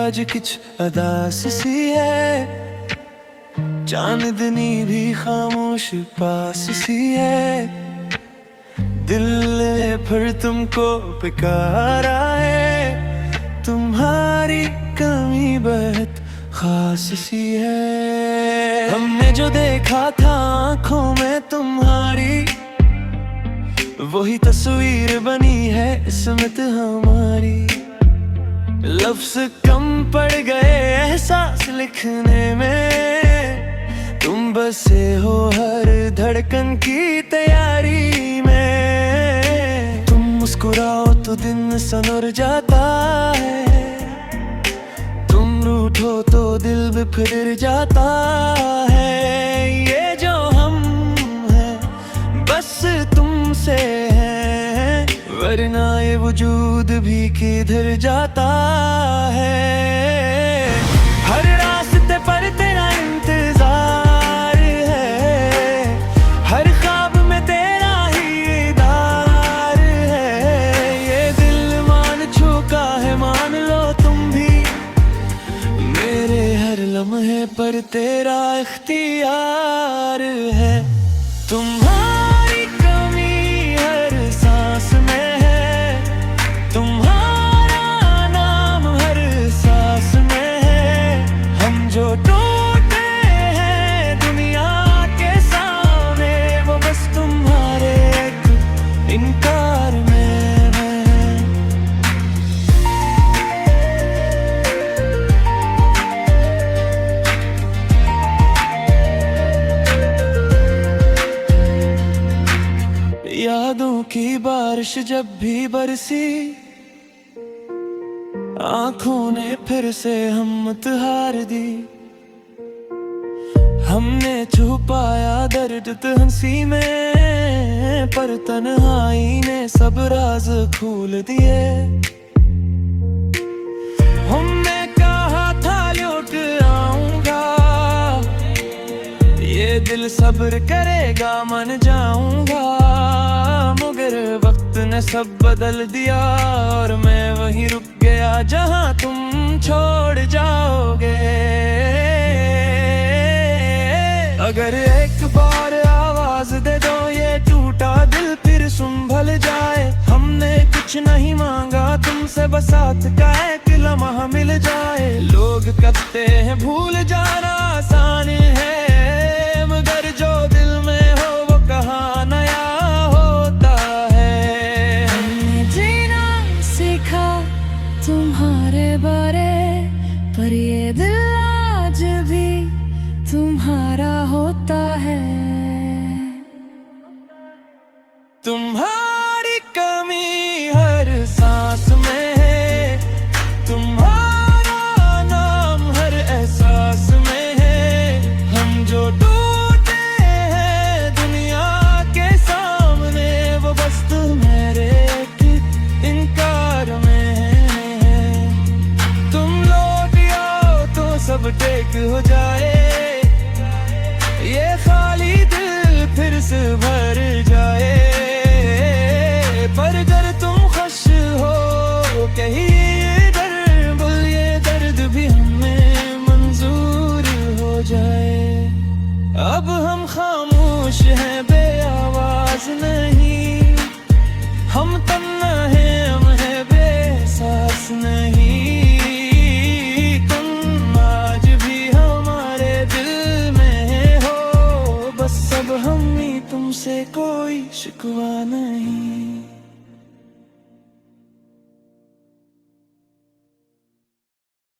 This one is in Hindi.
आज कुछ अदास सी है, चांदनी भी खामोश पास सी है। दिल ने फिर तुमको पुकारा है, तुम्हारी कमी बहुत खास सी है। हमने जो देखा था आँखों में तुम्हारी, वही तस्वीर बनी है इसमत हमारी। लफ्ज़ कम पड़ गए एहसास लिखने में, तुम बसे हो हर धड़कन की तैयारी में। तुम मुस्कुराओ तो दिन सनर जाता है, तुम रूठो तो दिल बिखर जाता है। ये जो हम हैं बस तुमसे है, वरना ये वजूद भी किधर जाता है। हर रास्ते पर तेरा इंतजार है, हर ख्वाब में तेरा ही दीदार है। ये दिल मान चुका है, मान लो तुम भी, मेरे हर लम्हे पर तेरा इख्तियार है। तुम्हारी कमी हर सांस में है, तुम्हारा नाम हर सांस में है। हम जो टूटे हैं दुनिया के सामने, वो बस तुम्हारे एक इनकार में है। यादों की बारिश जब भी बरसी, आंखों ने फिर से हिम्मत हार दी। हमने छुपाया दर्द हंसी में, पर तन्हाई ने सब राज खोल दिए। हमने कहा था लौट आऊंगा, ये दिल सब्र करेगा मान जाऊंगा। मगर वक्त ने सब बदल दिया, और मैं वहीं रुक गया जहां तुम छोड़ जाओगे। अगर एक बार आवाज दे दो, ये टूटा दिल फिर संभल जाए। हमने कुछ नहीं मांगा तुमसे, बस साथ का एक लम्हा मिल जाए। लोग कहते हैं भूल जाना आसान है, मगर जो दिल में हो वो कहाँ नया होता है। हमने जीना सीखा तुम्हारे बारे, पर ये दिल आज भी तुम्हारा होता है। तुम्हारी कमी हर सांस में है, तुम्हारा नाम हर एहसास में है। हम जो टूटे हैं दुनिया के सामने, वो बस तुम्हारे एक इनकार में है। तुम लौट आओ तो सब टेक हो जाए, ये खाली दिल फिर से भर जाए। पर अगर तुम खुश हो कहीं इधर, बोल ये दर्द भी हमें मंजूर हो जाए। अब हम खामोश हैं बेआवाज नहीं, हम तन्हा हैं हम हैं बेसास नहीं। तुम आज भी हमारे दिल में हो, बस अब हम ही तुमसे कोई शिकवा नहीं।